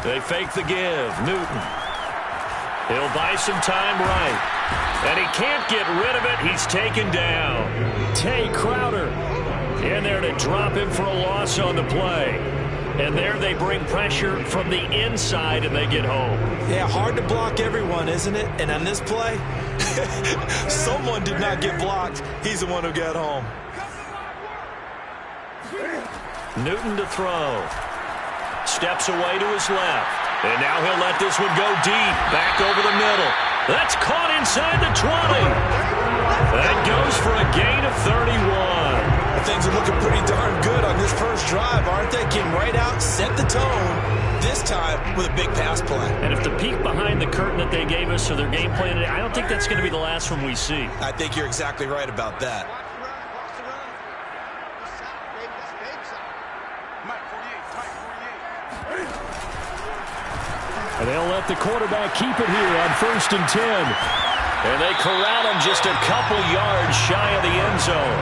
They fake the give. Newton. He'll buy some time right. And he can't get rid of it. He's taken down. Tay Crowder in there to drop him for a loss on the play. And there they bring pressure from the inside and they get home. Yeah, hard to block everyone, isn't it? And on this play, someone did not get blocked. He's the one who got home. Newton to throw. Steps away to his left. And now he'll let this one go deep. Back over the middle. That's caught inside the 20. That goes for a gain of 31. Things are looking pretty darn good on this first drive, aren't they? Came right out, set the tone, this time with a big pass play. And if the peek behind the curtain that they gave us or their game plan, I don't think that's going to be the last one we see. I think you're exactly right about that. And they'll let the quarterback keep it here on 1st and 10. And they corral him just a couple yards shy of the end zone.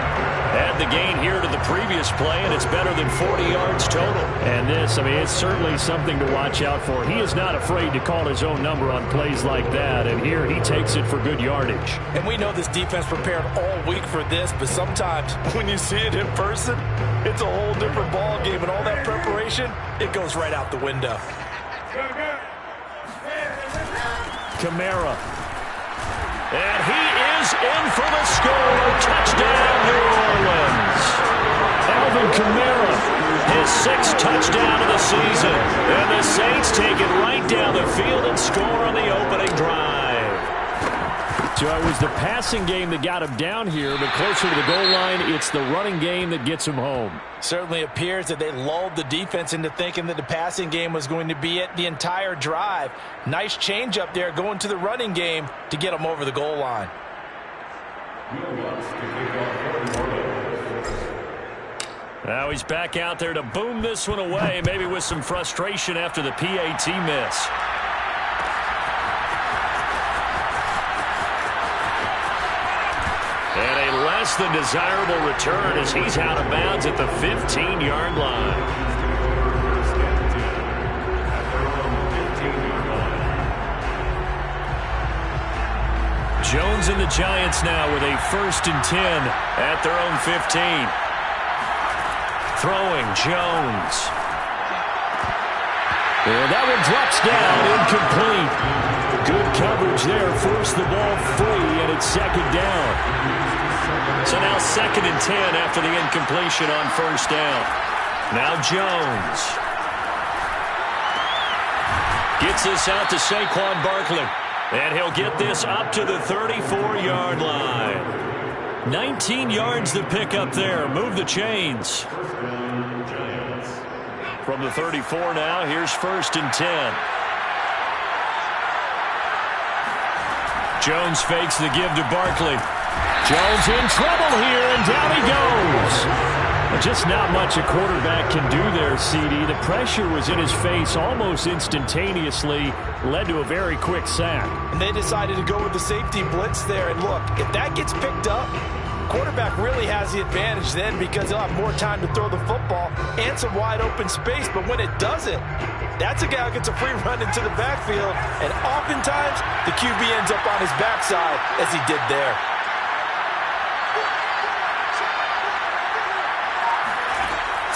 Add the gain here to the previous play, and it's better than 40 yards total. And this, I mean, it's certainly something to watch out for. He is not afraid to call his own number on plays like that, and here he takes it for good yardage. And we know this defense prepared all week for this, but sometimes when you see it in person, it's a whole different ball game, and all that preparation, it goes right out the window. Kamara. And he is in for the score. Touchdown, New Orleans. Alvin Kamara, his 6th touchdown of the season. And the Saints take it right down the field and score on the opening drive. So it was the passing game that got him down here, but closer to the goal line, it's the running game that gets him home. Certainly appears that they lulled the defense into thinking that the passing game was going to be it the entire drive. Nice change up there going to the running game to get them over the goal line. Now he's back out there to boom this one away, maybe with some frustration after the PAT miss. And a less than desirable return as he's out of bounds at the 15-yard line. Jones and the Giants now with a 1st and 10 at their own 15. Throwing Jones. And that one drops down, incomplete. Good coverage there, forced the ball free, and it's 2nd down. So now 2nd and 10 after the incompletion on 1st down. Now Jones. Gets this out to Saquon Barkley. And he'll get this up to the 34-yard line. 19 yards to pick up there. Move the chains. From the 34 now, here's 1st and 10. Jones fakes the give to Barkley. Jones in trouble here, and down he goes. Just not much a quarterback can do there, CD. The pressure was in his face almost instantaneously, led to a very quick sack. And they decided to go with the safety blitz there. And look, if that gets picked up, quarterback really has the advantage then because he'll have more time to throw the football and some wide open space. But when it doesn't, that's a guy who gets a free run into the backfield. And oftentimes, the QB ends up on his backside as he did there.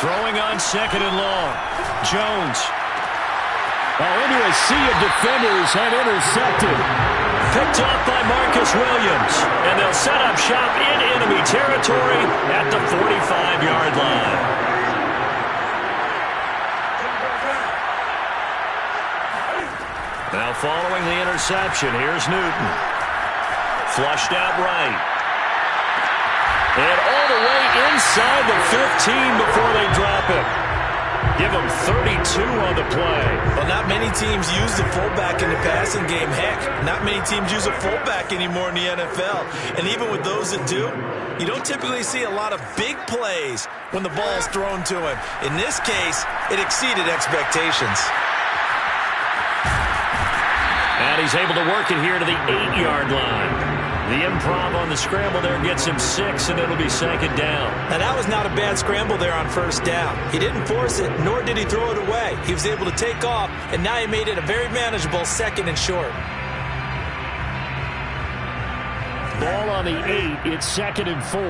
Throwing on 2nd and long. Jones. Into a sea of defenders and intercepted. Picked off by Marcus Williams. And they'll set up shop in enemy territory at the 45-yard line. Now following the interception, here's Newton. Flushed out right. And all the way inside the 15 before they drop it. Give them 32 on the play. Well, not many teams use the fullback in the passing game. Heck, not many teams use a fullback anymore in the NFL. And even with those that do, you don't typically see a lot of big plays when the ball is thrown to him. In this case, it exceeded expectations. And he's able to work it here to the 8-yard line. The improv on the scramble there gets him 6, and it'll be 2nd down. Now, that was not a bad scramble there on 1st down. He didn't force it, nor did he throw it away. He was able to take off, and now he made it a very manageable 2nd and short. Ball on the 8. It's 2nd and 4.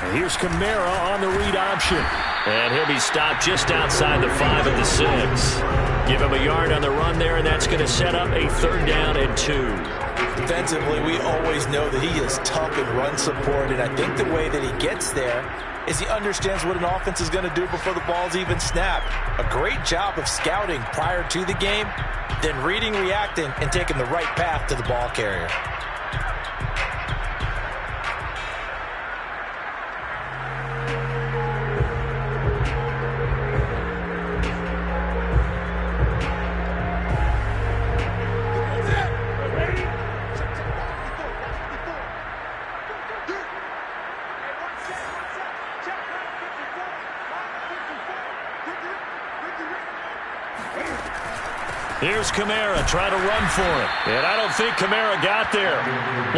And here's Kamara on the read option. And he'll be stopped just outside the 5 at the 6. Give him a yard on the run there, and that's going to set up a 3rd down and 2. Defensively, we always know that he is tough in run support, and I think the way that he gets there is he understands what an offense is going to do before the ball's even snapped. A great job of scouting prior to the game, then reading, reacting, and taking the right path to the ball carrier. Here's Kamara trying to run for it. And I don't think Kamara got there.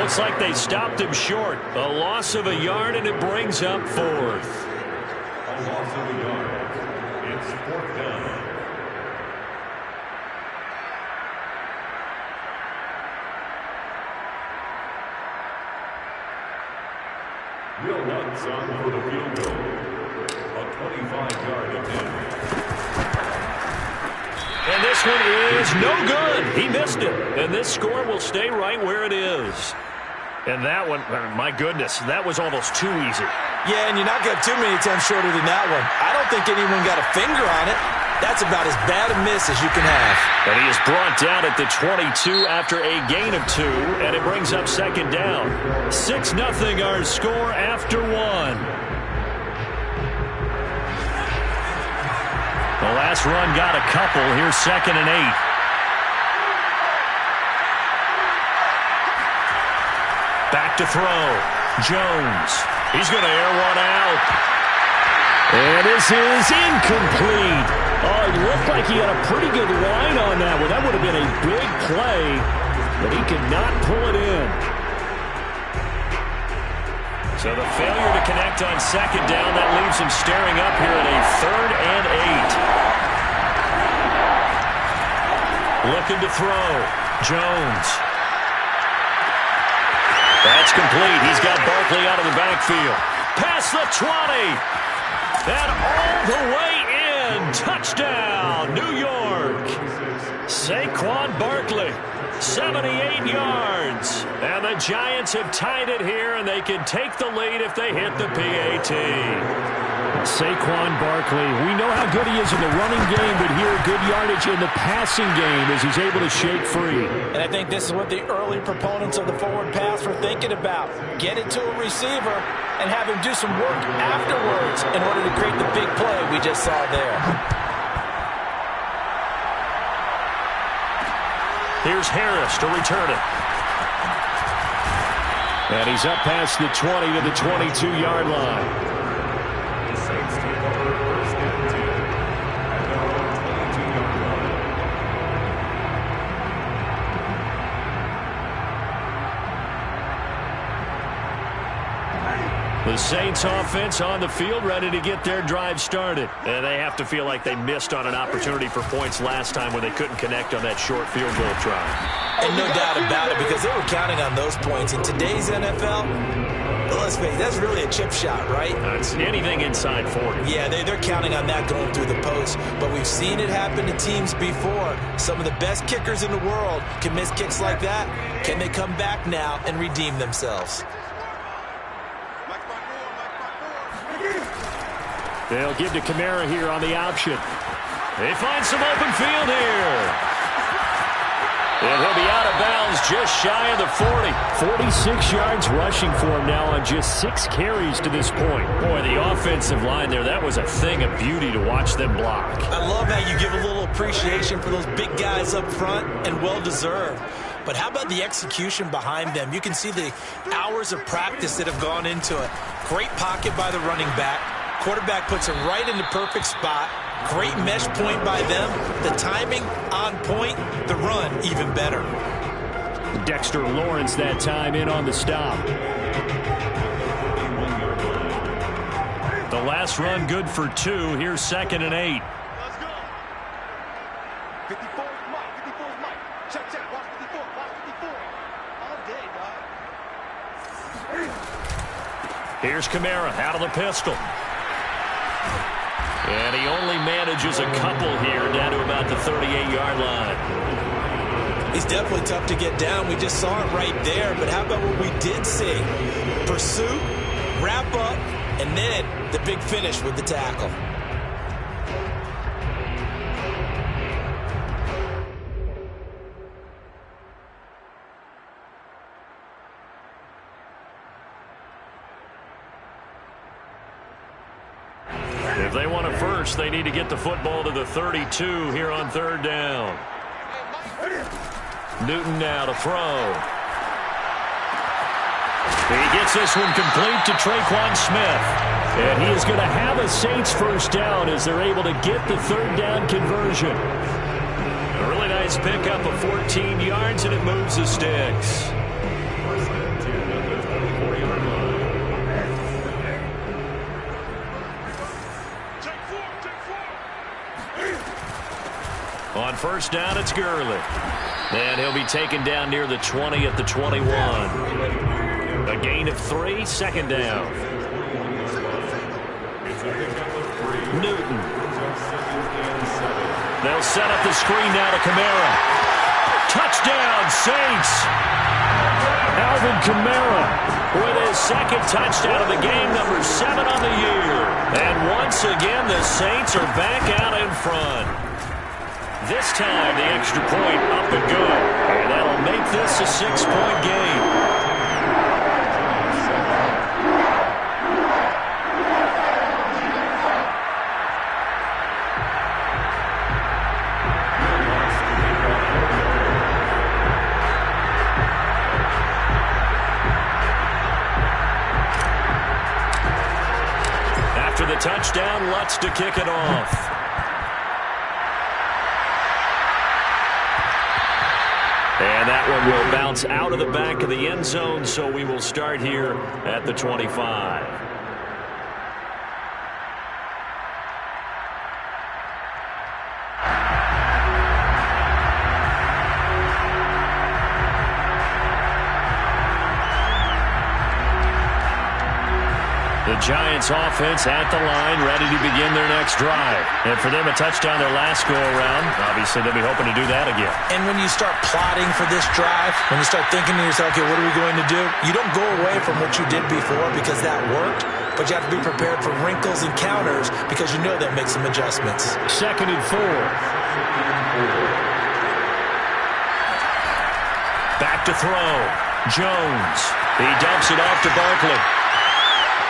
Looks like they stopped him short. A loss of a yard, and it brings up 4th. A loss of a yard. It's 4th down. Will Lutz on for the field goal. A 25-yard attempt. And this one is no good. He missed it. And this score will stay right where it is. And that one, my goodness, that was almost too easy. Yeah, and you're not going to have too many attempts shorter than that one. I don't think anyone got a finger on it. That's about as bad a miss as you can have. And he is brought down at the 22 after a gain of 2, and it brings up 2nd down. 6-0 our score after 1. The last run got a couple. Here's 2nd and 8. Back to throw. Jones. He's going to air one out. And this is incomplete. Oh, it looked like he had a pretty good line on that one. That would have been a big play, but he could not pull it in. So the failure to connect on 2nd down, that leaves him staring up here at a 3rd and 8. Looking to throw. Jones. That's complete. He's got Barkley out of the backfield. Past the 20. And all the way in. Touchdown, New York. Saquon Barkley. 78 yards. And the Giants have tied it here, and they can take the lead if they hit the PAT. Saquon Barkley, we know how good he is in the running game, but here good yardage in the passing game as he's able to shake free. And I think this is what the early proponents of the forward pass were thinking about. Get it to a receiver and have him do some work afterwards in order to create the big play we just saw there. Here's Harris to return it. And he's up past the 20 to the 22-yard line. The Saints take over 1st and 10 at their own 22-yard line. The Saints offense on the field ready to get their drive started. And they have to feel like they missed on an opportunity for points last time when they couldn't connect on that short field goal try. And no doubt about it, because they were counting on those points. In today's NFL, let's face it, that's really a chip shot, right? It's anything inside 40. Yeah, they're counting on that going through the post. But we've seen it happen to teams before. Some of the best kickers in the world can miss kicks like that. Can they come back now and redeem themselves? They'll give to Kamara here on the option. They find some open field here. And he'll be out of bounds just shy of the 40. 46 yards rushing for him now on just 6 carries to this point. Boy, the offensive line there, that was a thing of beauty to watch them block. I love how you give a little appreciation for those big guys up front, and well-deserved. But how about the execution behind them? You can see the hours of practice that have gone into it. Great pocket by the running back. Quarterback puts it right in the perfect spot. Great mesh point by them. The timing on point. The run even better. Dexter Lawrence that time in on the stop. The last run good for 2. Here's 2nd and 8. Let's go. 54 is Mike. 54 is Mike. Check, check. Watch 54. Watch 54. All day, dog. Here's Kamara out of the pistol. And he only manages a couple here down to about the 38-yard line. He's definitely tough to get down. We just saw it right there. But how about what we did see? Pursuit, wrap up, and then the big finish with the tackle. If they want a first, they need to get the football to the 32 here on 3rd down. Newton now to throw. He gets this one complete to Traquan Smith. And he is going to have a Saints first down as they're able to get the 3rd down conversion. A really nice pickup of 14 yards, and it moves the sticks. On 1st down, it's Gurley. And he'll be taken down near the 20 at the 21. A gain of 3, 2nd down. Newton. They'll set up the screen now to Kamara. Touchdown, Saints. Alvin Kamara with his 2nd touchdown of the game, number 7 on the year. And once again, the Saints are back out in front. This time, the extra point up and go. And that'll make this a 6-point game. After the touchdown, Lutz to kick it off. And that one will bounce out of the back of the end zone, so we will start here at the 25. The Giants offense at the line, ready to begin their next drive. And for them, a touchdown their last go-around. Obviously, they'll be hoping to do that again. And when you start plotting for this drive, when you start thinking to yourself, okay, what are we going to do? You don't go away from what you did before because that worked, but you have to be prepared for wrinkles and counters because you know they'll make some adjustments. 2nd and 4. Back to throw. Jones. He dumps it off to Barkley.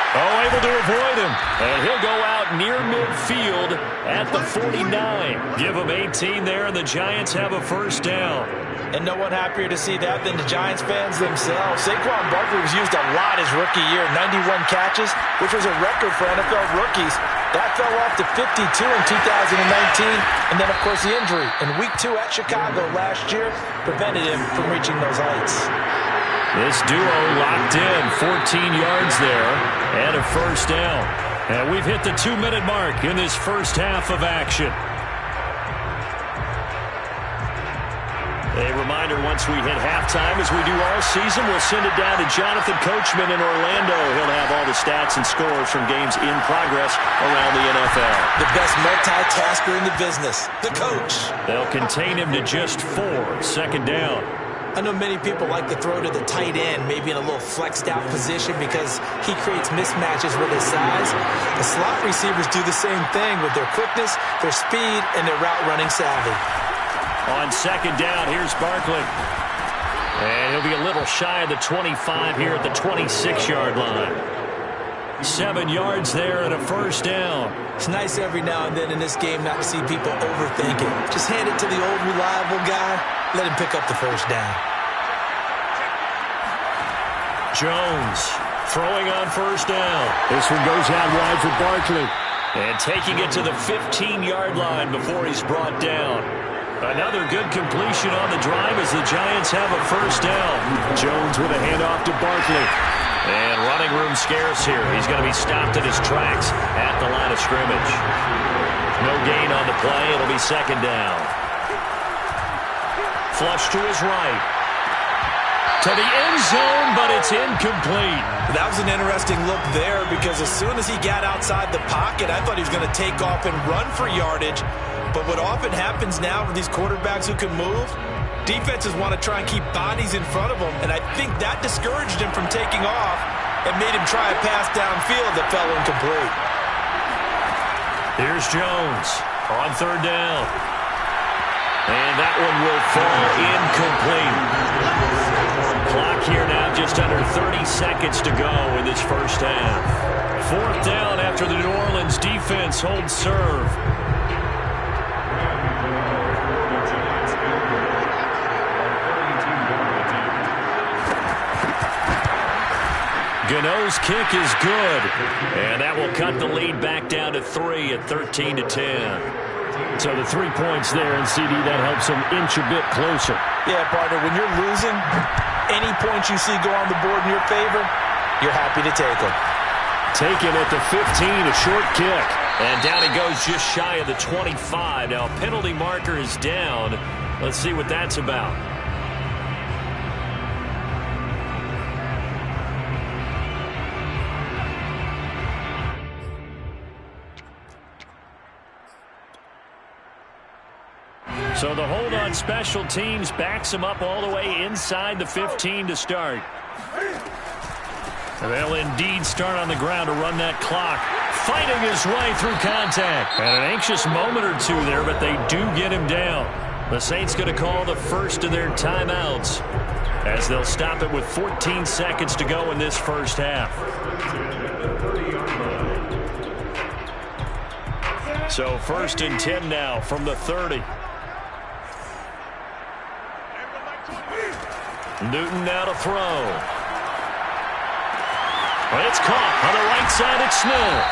Oh, able to avoid him. And he'll go out near midfield at the 49. Give him 18 there, and the Giants have a first down. And no one happier to see that than the Giants fans themselves. Saquon Barkley was used a lot his rookie year, 91 catches, which was a record for NFL rookies. That fell off to 52 in 2019. And then, of course, the injury in Week 2 at Chicago last year prevented him from reaching those heights. This duo locked in, 14 yards there, and a first down. And we've hit the 2-minute mark in this first half of action. A reminder, once we hit halftime, as we do all season, we'll send it down to Jonathan Coachman in Orlando. He'll have all the stats and scores from games in progress around the NFL. The best multitasker in the business, the coach. They'll contain him to just 4, 2nd down. I know many people like to throw to the tight end, maybe in a little flexed out position because he creates mismatches with his size. The slot receivers do the same thing with their quickness, their speed, and their route running savvy. On 2nd down, here's Barkley. And he'll be a little shy of the 25 here at the 26-yard line. 7 yards there and a first down. It's nice every now and then in this game not to see people overthink it. Just hand it to the old reliable guy. Let him pick up the first down. Jones throwing on first down. This one goes out wide for Barkley. And taking it to the 15-yard line before he's brought down. Another good completion on the drive as the Giants have a first down. Jones with a handoff to Barkley. And running room scarce here. He's going to be stopped in his tracks at the line of scrimmage. No gain on the play. It'll be second down. Flush to his right. To the end zone, but it's incomplete. That was an interesting look there because as soon as he got outside the pocket, I thought he was going to take off and run for yardage. But what often happens now with these quarterbacks who can move, defenses want to try and keep bodies in front of them, and I think that discouraged him from taking off and made him try a pass downfield that fell incomplete. Here's Jones on third down. And that one will fall incomplete. Clock here now just under 30 seconds to go in this first half. Fourth down after the New Orleans defense holds serve. Gano's kick is good. And that will cut the lead back down to 3 at 13-10. So the 3 points there, and CD, that helps him inch a bit closer. Yeah, partner, when you're losing, any points you see go on the board in your favor, you're happy to take them. Taken at the 15, a short kick. And down he goes just shy of the 25. Now a penalty marker is down. Let's see what that's about. So the hold on special teams backs him up all the way inside the 15 to start. They'll indeed start on the ground to run that clock. Fighting his way through contact. And an anxious moment or two there, but they do get him down. The Saints going to call the first of their timeouts as they'll stop it with 14 seconds to go in this first half. So 1st and 10 now from the 30. Newton now to throw. It's caught on the right side at Smith.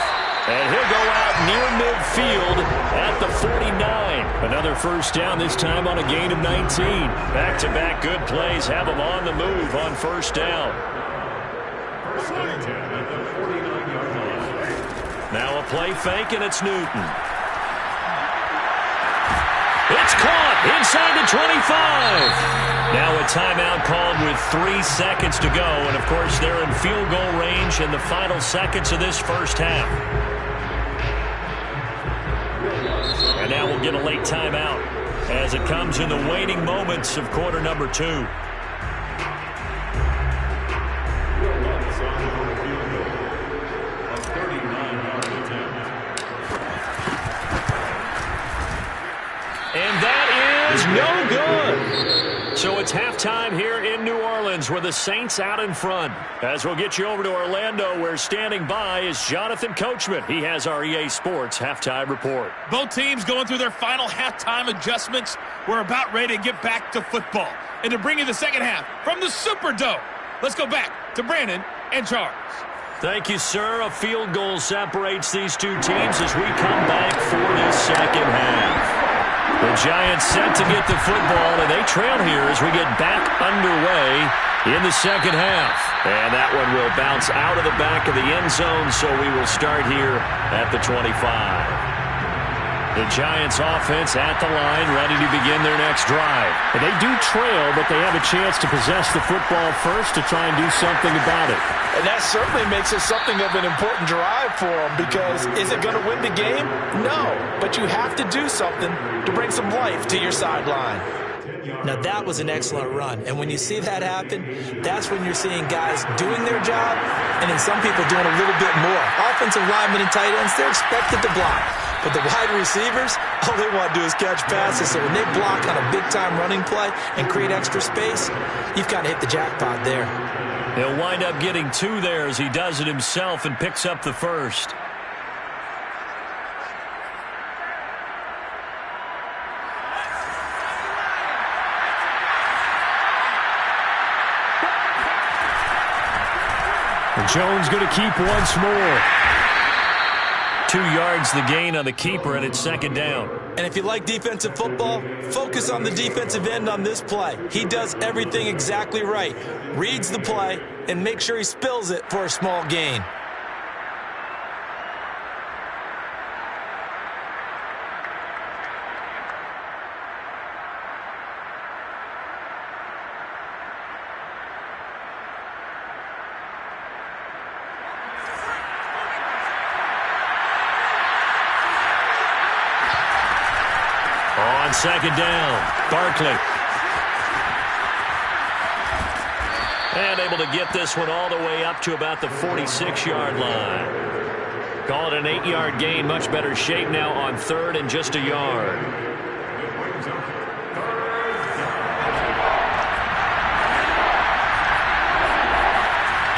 And he'll go out near midfield at the 49. Another first down, this time on a gain of 19. Back-to-back good plays have him on the move on first down. Now a play fake, and it's Newton. It's caught inside the 25. Now a timeout called with 3 seconds to go. And, of course, they're in field goal range in the final seconds of this first half. And now we'll get a late timeout as it comes in the waning moments of quarter number 2. And that is no good. So it's halftime here in New Orleans with the Saints out in front. As we'll get you over to Orlando, where standing by is Jonathan Coachman. He has our EA Sports halftime report. Both teams going through their final halftime adjustments. We're about ready to get back to football. And to bring you the second half from the Superdome, let's go back to Brandon and Charles. Thank you, sir. A field goal separates these two teams as we come back for this second half. The Giants set to get the football, and they trail here as we get back underway in the second half. And that one will bounce out of the back of the end zone, so we will start here at the 25. The Giants offense at the line, ready to begin their next drive. And they do trail, but they have a chance to possess the football first to try and do something about it. And that certainly makes it something of an important drive for them, because is it going to win the game? No, but you have to do something to bring some life to your sideline. Now, that was an excellent run. And when you see that happen, that's when you're seeing guys doing their job and then some people doing a little bit more. Offensive linemen and tight ends, they're expected to block. But the wide receivers, all they want to do is catch passes. So when they block on a big-time running play and create extra space, you've kind of hit the jackpot there. He'll wind up getting 2 there as he does it himself and picks up the first. And Jones going to keep once more. 2 yards the gain on the keeper, and it's second down. And if you like defensive football, focus on the defensive end on this play. He does everything exactly right. Reads the play and makes sure he spills it for a small gain. On second down, Barkley. And able to get this one all the way up to about the 46-yard line. Call it an 8-yard gain. Much better shape now on third and just a yard.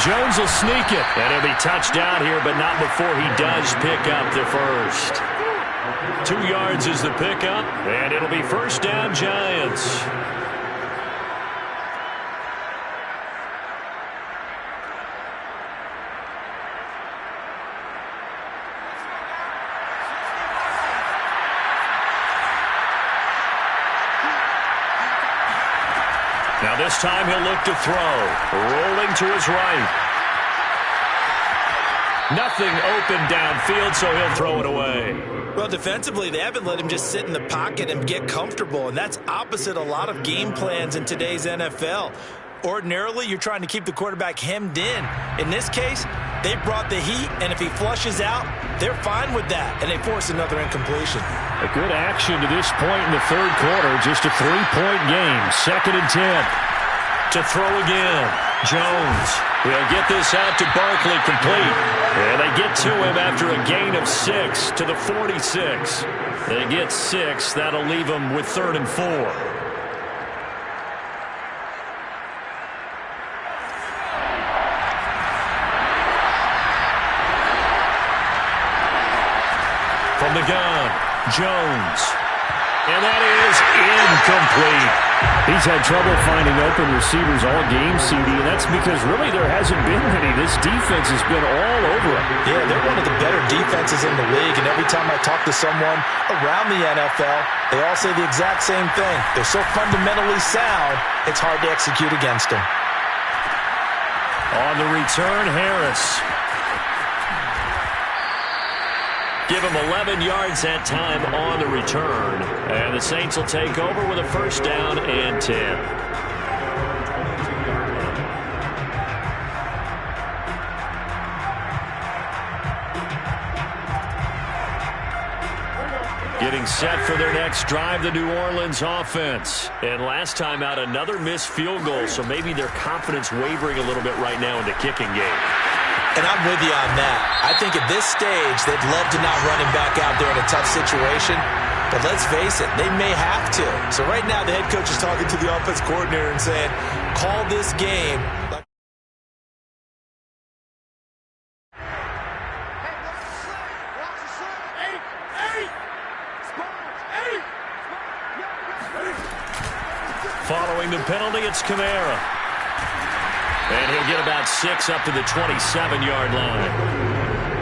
Jones will sneak it. And he'll be touched down here, but not before he does pick up the first. 2 yards is the pickup, and it'll be first down, Giants. Now this time he'll look to throw. Rolling to his right. Nothing open downfield, so he'll throw it away. Well, defensively, they haven't let him just sit in the pocket and get comfortable, and that's opposite a lot of game plans in today's NFL. Ordinarily, you're trying to keep the quarterback hemmed in. In this case, they brought the heat, and if he flushes out, they're fine with that, and they force another incompletion. A good action to this point in the third quarter. Just a 3-point game. 2nd and 10. To throw again. Jones will get this out to Barkley, complete. And they get to him after a gain of 6 to the 46. They get 6. That'll leave them with 3rd and 4. From the gun, Jones. And that is incomplete. He's had trouble finding open receivers all game, CD, and that's because really there hasn't been many. This defense has been all over him. Yeah, they're one of the better defenses in the league, and every time I talk to someone around the NFL, they all say the exact same thing. They're so fundamentally sound, it's hard to execute against them. On the return, Harris. Give him 11 yards that time on the return. And the Saints will take over with a first down and 10. Getting set for their next drive, the New Orleans offense. And last time out, another missed field goal, so maybe their confidence wavering a little bit right now in the kicking game. And I'm with you on that. I think at this stage, they'd love to not run him back out there in a tough situation. But let's face it, they may have to. So right now, the head coach is talking to the offense coordinator and saying, call this game. Following the penalty, it's Kamara. And he'll get about 6 up to the 27-yard line.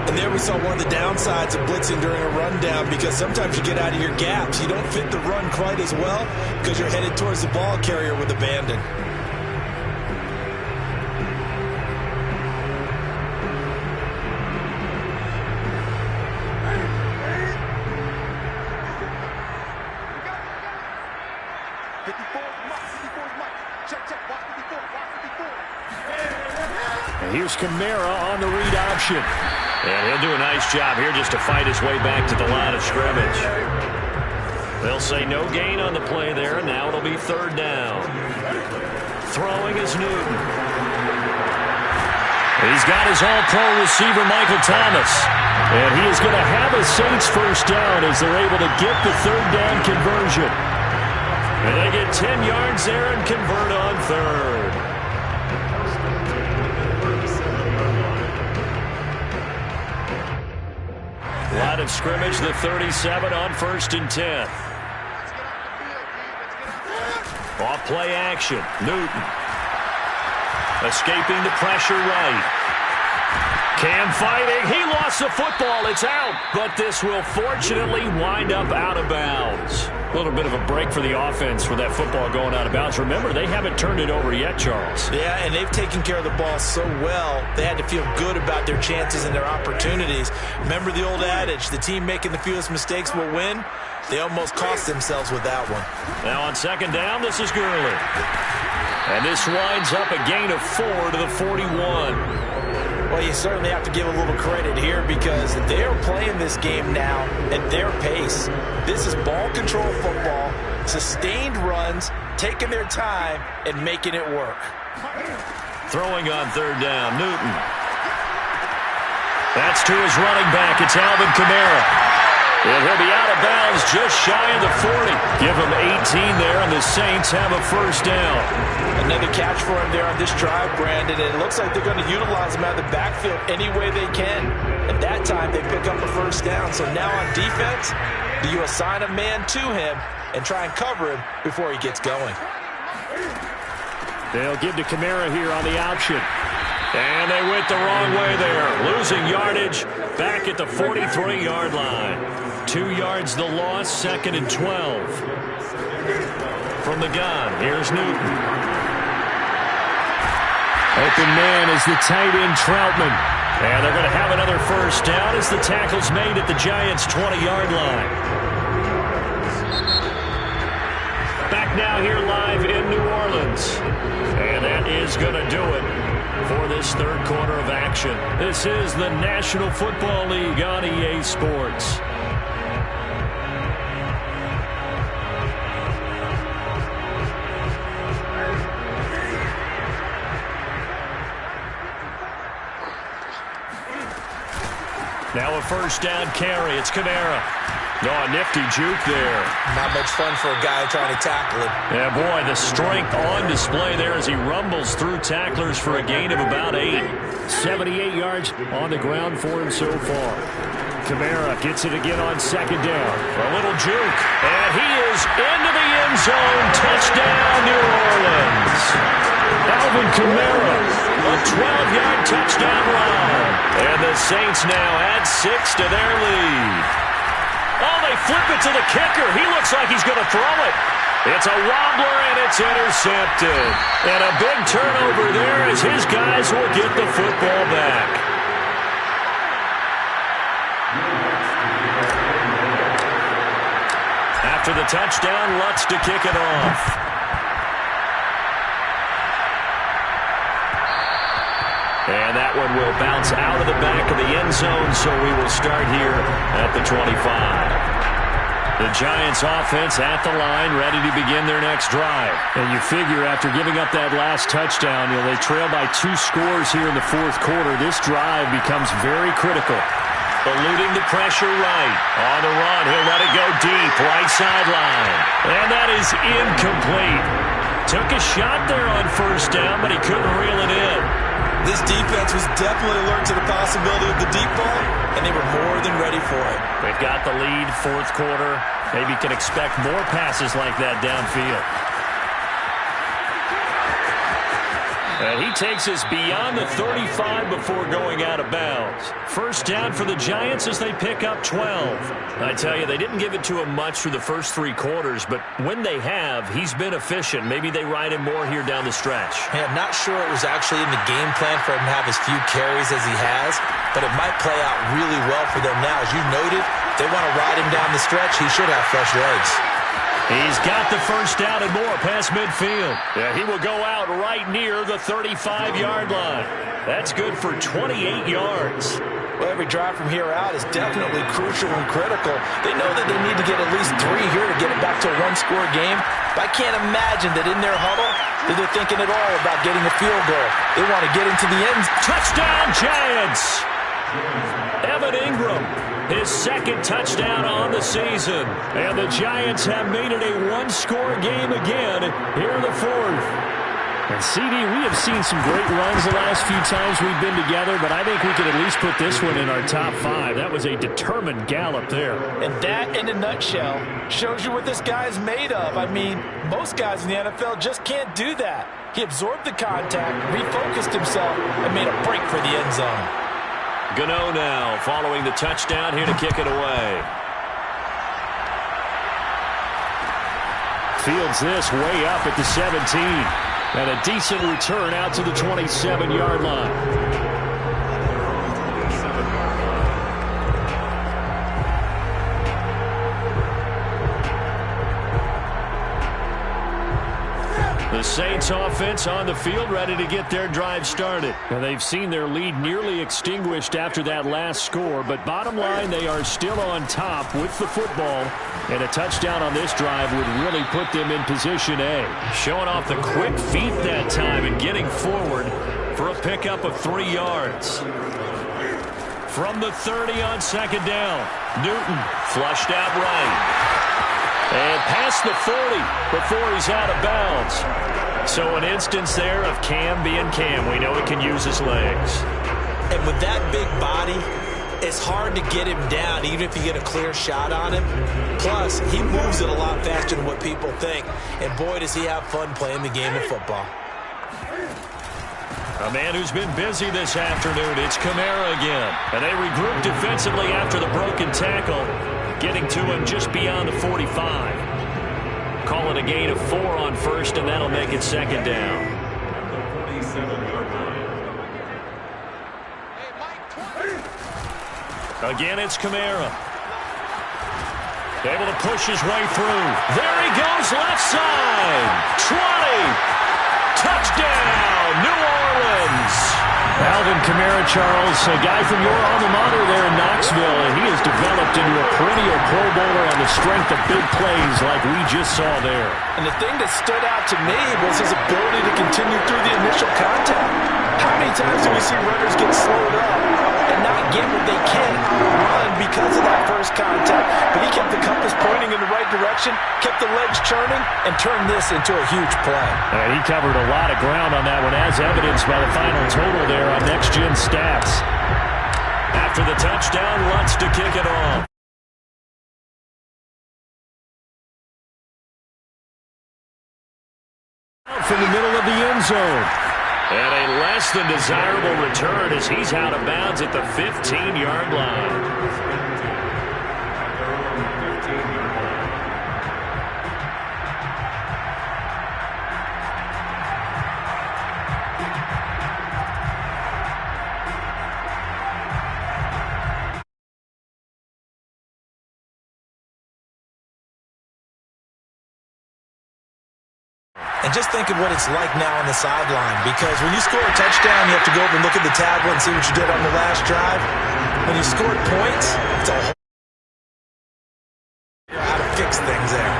And there we saw one of the downsides of blitzing during a rundown, because sometimes you get out of your gaps. You don't fit the run quite as well because you're headed towards the ball carrier with abandon. And here's Kamara on the read option. And he'll do a nice job here just to fight his way back to the line of scrimmage. They'll say no gain on the play there. Now it'll be third down. Throwing is Newton. He's got his all-pro receiver, Michael Thomas. And he is going to have a Saints first down as they're able to get the third down conversion. And they get 10 yards there and convert on third. Line of scrimmage, the 37 on 1st and 10. Off play action, Newton. Escaping the pressure right. Cam fighting. He lost the football ball. It's out, but this will fortunately wind up out of bounds. A little bit of a break for the offense with that football going out of bounds. Remember, they haven't turned it over yet, Charles. Yeah, and they've taken care of the ball so well, they had to feel good about their chances and their opportunities. Remember the old adage, the team making the fewest mistakes will win? They almost cost themselves with that one. Now on second down, this is Gurley. And this winds up a gain of 4 to the 41. Well, you certainly have to give a little credit here because they're playing this game now at their pace. This is ball control football, sustained runs, taking their time, and making it work. Throwing on third down, Newton. That's to his running back. It's Alvin Kamara. And he'll be out of bounds just shy of the 40. Give him 18 there, and the Saints have a first down. Another catch for him there on this drive, Brandon. And it looks like they're going to utilize him out of the backfield any way they can. At that time, they pick up a first down. So now on defense, do you assign a man to him and try and cover him before he gets going? They'll give to Kamara here on the option. And they went the wrong way there. Losing yardage back at the 43-yard line. 2 yards the loss, 2nd and 12. From the gun, here's Newton. Open man is the tight end Troutman. And they're going to have another first down as the tackle's made at the Giants' 20-yard line. Back now here live in New Orleans. And that is going to do it for this third quarter of action. This is the National Football League on EA Sports. Now a first down carry. It's Kamara. Oh, a nifty juke there. Not much fun for a guy trying to tackle him. Yeah, boy, the strength on display there as he rumbles through tacklers for a gain of about 8. 78 yards on the ground for him so far. Kamara gets it again on second down. A little juke, and he is into the end zone. Touchdown, New Orleans. Alvin Kamara, a 12-yard touchdown run. And the Saints now add 6 to their lead. Oh, they flip it to the kicker. He looks like he's going to throw it. It's a wobbler, and it's intercepted. And a big turnover there as his guys will get the football back. After the touchdown, Lutz to kick it off. And that one will bounce out of the back of the end zone, so we will start here at the 25. The Giants offense at the line, ready to begin their next drive. And you figure after giving up that last touchdown, they trail by 2 scores here in the fourth quarter. This drive becomes very critical. Eluding the pressure right. On the run, he'll let it go deep, right sideline. And that is incomplete. Took a shot there on first down, but he couldn't reel it in. This defense was definitely alert to the possibility of the deep ball, and they were more than ready for it. They've got the lead, fourth quarter. Maybe can expect more passes like that downfield. And he takes us beyond the 35 before going out of bounds. First down for the Giants as they pick up 12. I tell you, they didn't give it to him much through the first 3 quarters, but when they have, he's been efficient. Maybe they ride him more here down the stretch. Hey, I'm not sure it was actually in the game plan for him to have as few carries as he has, but it might play out really well for them now. As you noted, they want to ride him down the stretch. He should have fresh legs. He's got the first down and more past midfield. Yeah, he will go out right near the 35-yard line. That's good for 28 yards. Well, every drive from here out is definitely crucial and critical. They know that they need to get at least 3 here to get it back to a 1-score game. But I can't imagine that in their huddle that they're thinking at all about getting a field goal. They want to get into the end. Touchdown, Giants! Evan Ingram, his 2nd touchdown on the season. And the Giants have made it a 1-score game again here in the 4th. And CD, we have seen some great runs the last few times we've been together, but I think we could at least put this one in our top 5. That was a determined gallop there. And that, in a nutshell, shows you what this guy is made of. I mean, most guys in the NFL just can't do that. He absorbed the contact, refocused himself, and made a break for the end zone. Gano now following the touchdown here to kick it away. Fields this way up at the 17. And a decent return out to the 27-yard line. The Saints offense on the field ready to get their drive started. And they've seen their lead nearly extinguished after that last score. But bottom line, they are still on top with the football. And a touchdown on this drive would really put them in position A. Showing off the quick feet that time and getting forward for a pickup of 3 yards. From the 30 on second down, Newton flushed out right. And past the 40 before he's out of bounds. So an instance there of Cam being Cam. We know he can use his legs. And with that big body, it's hard to get him down, even if you get a clear shot on him. Plus, he moves it a lot faster than what people think. And boy, does he have fun playing the game of football. A man who's been busy this afternoon, it's Kamara again. And they regroup defensively after the broken tackle, getting to him just beyond the 45. Call it a gain of 4 on first, and that'll make it second down. Again, it's Kamara. Able to push his way through. There he goes, left side. 20. Touchdown, New Orleans. Alvin Kamara, Charles, a guy from your alma mater there in Knoxville, and he has developed into a perennial Pro Bowler on the strength of big plays like we just saw there. And the thing that stood out to me was his ability to continue through the initial contact. How many times do we see runners get slowed up and not get what they can on a run because of that first contact? But he kept the compass pointing in the right direction, kept the legs churning, and turned this into a huge play. And he covered a lot of ground on that one, as evidenced by the final total there on Next Gen Stats. After the touchdown, wants to kick it off. From the middle of the end zone. And a less than desirable return as he's out of bounds at the 15-yard line. And just think of what it's like now on the sideline, because when you score a touchdown, you have to go over and look at the tablet and see what you did on the last drive. When you scored points, it's a whole how to fix things there.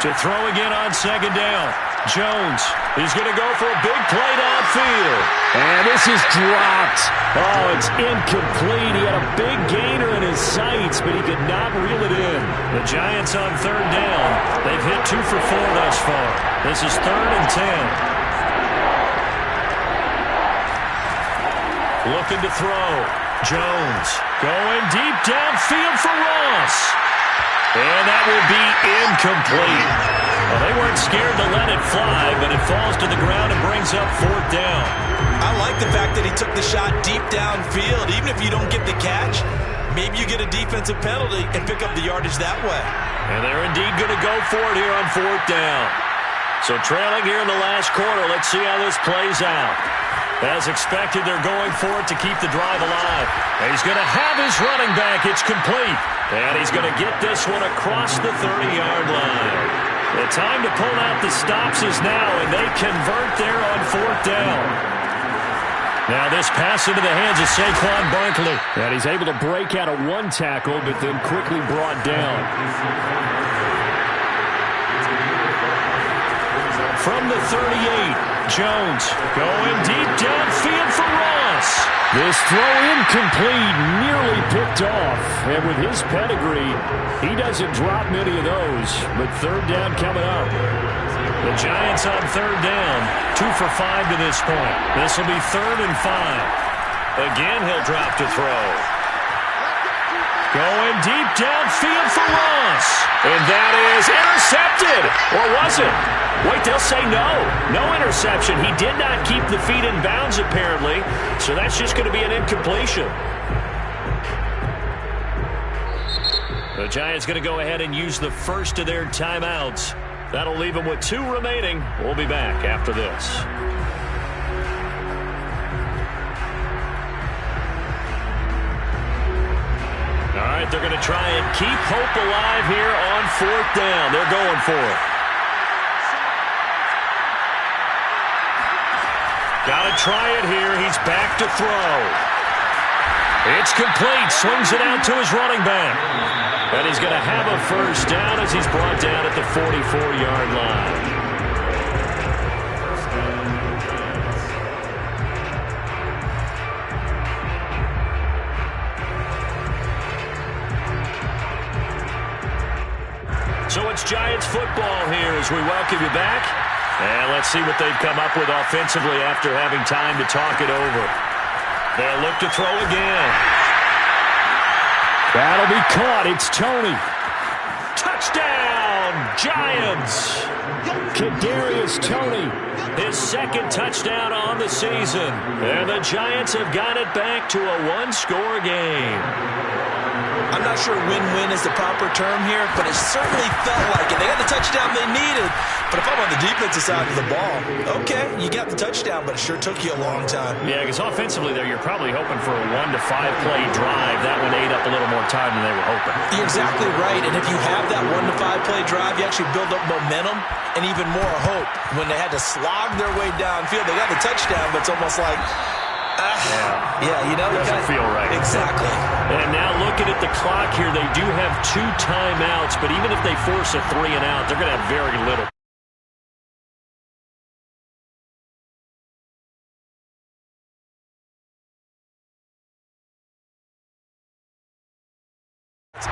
To throw again on second down. Jones is going to go for a big play downfield. And this is dropped. Oh, it's incomplete. He had a big gainer in his sights, but he could not reel it in. The Giants on third down. They've hit 2 for 4 thus far. This is 3rd and 10. Looking to throw. Jones going deep downfield for Ross. And that will be incomplete. Well, they weren't scared to let it fly, but it falls to the ground and brings up 4th down. I like the fact that he took the shot deep downfield. Even if you don't get the catch, maybe you get a defensive penalty and pick up the yardage that way. And they're indeed going to go for it here on 4th down. So trailing here in the last quarter, let's see how this plays out. As expected, they're going for it to keep the drive alive. And he's going to have his running back. It's complete. And he's going to get this one across the 30-yard line. The time to pull out the stops is now, and they convert there on 4th down. Now this pass into the hands of Saquon Barkley. And he's able to break out of one tackle, but then quickly brought down. From the 38, Jones going deep downfield for Ross. This throw incomplete, nearly picked off. And with his pedigree, he doesn't drop many of those. But 3rd down coming up. The Giants on 3rd down, 2 for 5 to this point. This will be 3rd and 5. Again, he'll drop to throw. Going deep downfield for Ross. And that is intercepted. Or was it? Wait, they'll say no. No interception. He did not keep the feet in bounds, apparently. So that's just going to be an incompletion. The Giants going to go ahead and use the first of their timeouts. That'll leave them with 2 remaining. We'll be back after this. All right, they're going to try and keep hope alive here on 4th down. They're going for it. Got to try it here. He's back to throw. It's complete. Swings it out to his running back. And he's going to have a first down as he's brought down at the 44-yard line. So it's Giants football here as we welcome you back. And let's see what they've come up with offensively after having time to talk it over. They'll look to throw again. That'll be caught. It's Tony. Touchdown, Giants. Kadarius Toney, his 2nd touchdown on the season. And the Giants have got it back to a 1-score game. I'm not sure win-win is the proper term here, but it certainly felt like it. They got the touchdown they needed, but if I'm on the defensive side of the ball, okay, you got the touchdown, but it sure took you a long time. Yeah, because offensively there, you're probably hoping for a 1 to 5 play drive. That one ate up a little more time than they were hoping. You're exactly right, and if you have that 1 to 5 play drive, you actually build up momentum and even more hope. When they had to slog their way downfield, they got the touchdown, but it's almost like, yeah, you know, doesn't feel right. Exactly. And now looking at the clock here, they do have 2 timeouts, but even if they force a 3 and out, they're going to have very little.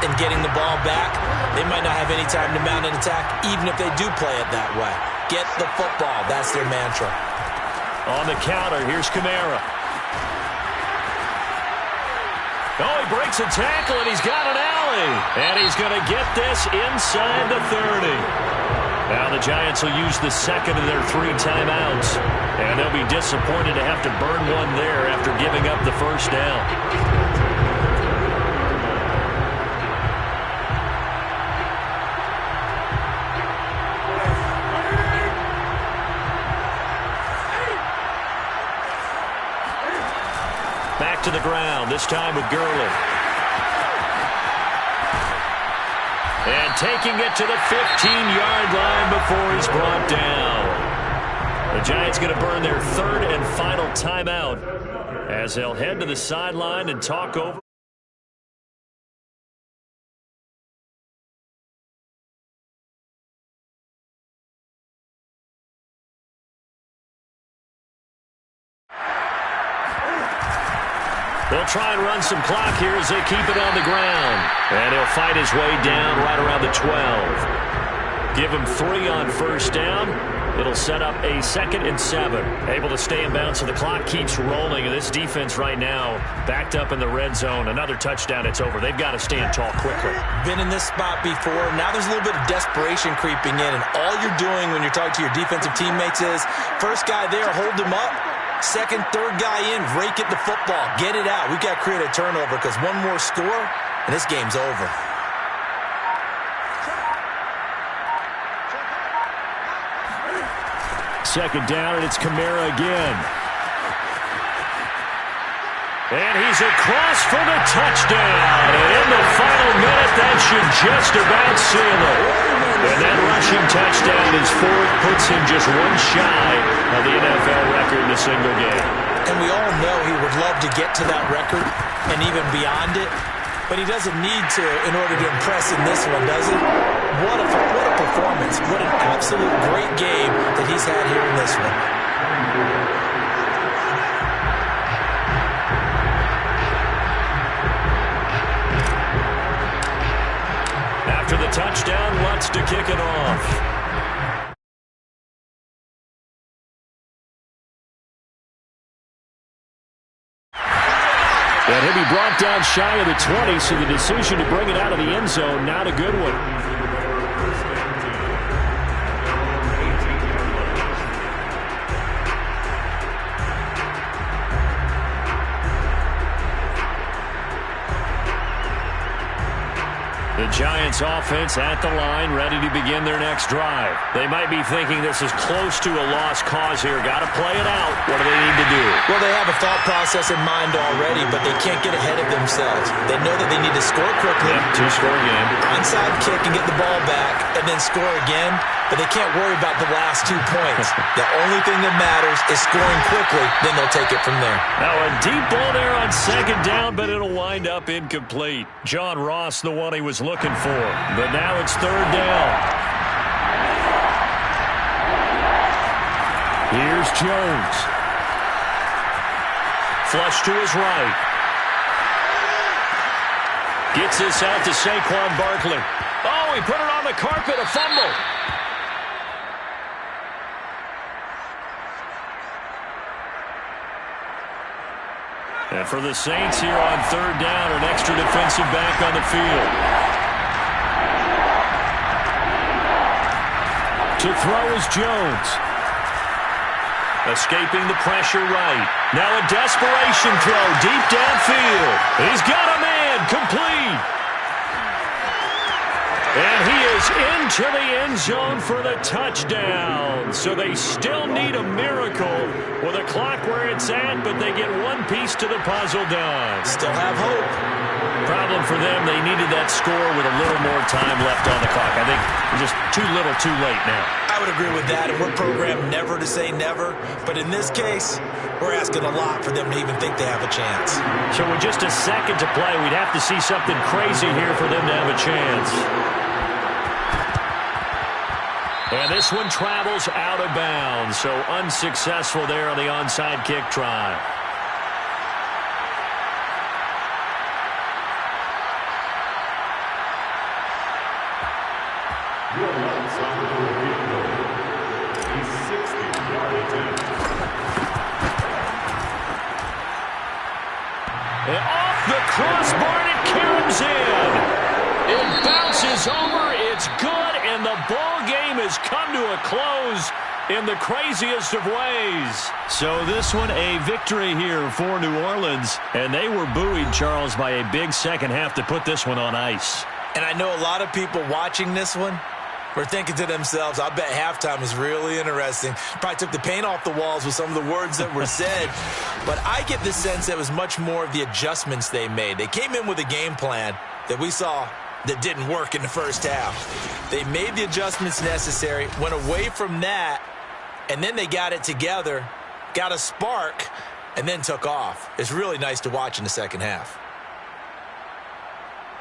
And getting the ball back, they might not have any time to mount an attack, even if they do play it that way. Get the football. That's their mantra. On the counter, here's Kamara. Oh, he breaks a tackle, and he's got an alley. And he's going to get this inside the 30. Now the Giants will use the 2nd of their 3 timeouts. And they'll be disappointed to have to burn one there after giving up the first down. Back to the ground, this time with Gurley. And taking it to the 15-yard line before he's brought down. The Giants going to burn their 3rd and final timeout as they'll head to the sideline and talk over. They'll try and run some clock here as they keep it on the ground. And he'll fight his way down right around the 12. Give him 3 on first down. It'll set up a 2nd and 7. Able to stay in bounds, so the clock keeps rolling. And this defense right now backed up in the red zone. Another touchdown, it's over. They've got to stand tall quickly. Been in this spot before. Now there's a little bit of desperation creeping in. And all you're doing when you're talking to your defensive teammates is, first guy there, hold him up. 2nd, 3rd guy in, rake at the football. Get it out. We've got to create a turnover because one more score, and this game's over. Second down, and it's Kamara again. And he's across for the touchdown. And in the final minute, that should just about seal it. And that rushing touchdown is 4th, puts him just 1 shy of the NFL record in a single game. And we all know he would love to get to that record and even beyond it, but he doesn't need to in order to impress in this one, does he? What a performance. What an absolute great game that he's had here in this one. After the touchdown, Lutz to kick it off. And he'll be brought down shy of the 20, so the decision to bring it out of the end zone, not a good one. The Giants offense at the line, ready to begin their next drive. They might be thinking this is close to a lost cause here. Got to play it out. What do they need to do? Well, they have a thought process in mind already, but they can't get ahead of themselves. They know that they need to score quickly. Yep, score again. Onside kick and get the ball back, and then score again. But they can't worry about the last 2 points. The only thing that matters is scoring quickly. Then they'll take it from there. Now a deep ball there on second down, but it'll wind up incomplete. John Ross, the one he was looking for. But now it's third down. Here's Jones. Flush to his right. Gets this out to Saquon Barkley. Oh, he put it on the carpet, a fumble. And for the Saints here on third down, an extra defensive back on the field. To throw is Jones. Escaping the pressure right. Now a desperation throw deep downfield. He's got a man, complete. And he is into the end zone for the touchdown. So they still need a miracle with a clock where it's at, but they get one piece to the puzzle done. Still have hope. Problem for them, they needed that score with a little more time left on the clock. I think just too little too late now. I would agree with that, and we're programmed never to say never. But in this case, we're asking a lot for them to even think they have a chance. So with just a second to play, we'd have to see something crazy here for them to have a chance. And this one travels out of bounds, so unsuccessful there on the onside kick try. And off the crossbar, and it caroms in. It bounces over, it's good, and the ball game has come to a close in the craziest of ways. So this one, a victory here for New Orleans, and they were buoyed, Charles, by a big second half to put this one on ice. And I know a lot of people watching this one were thinking to themselves, I bet halftime was really interesting. Probably took the paint off the walls with some of the words that were said. But I get the sense that it was much more of the adjustments they made. They came in with a game plan that we saw that didn't work in the first half. They made the adjustments necessary, went away from that, and then they got it together, got a spark, and then took off. It's really nice to watch in the second half.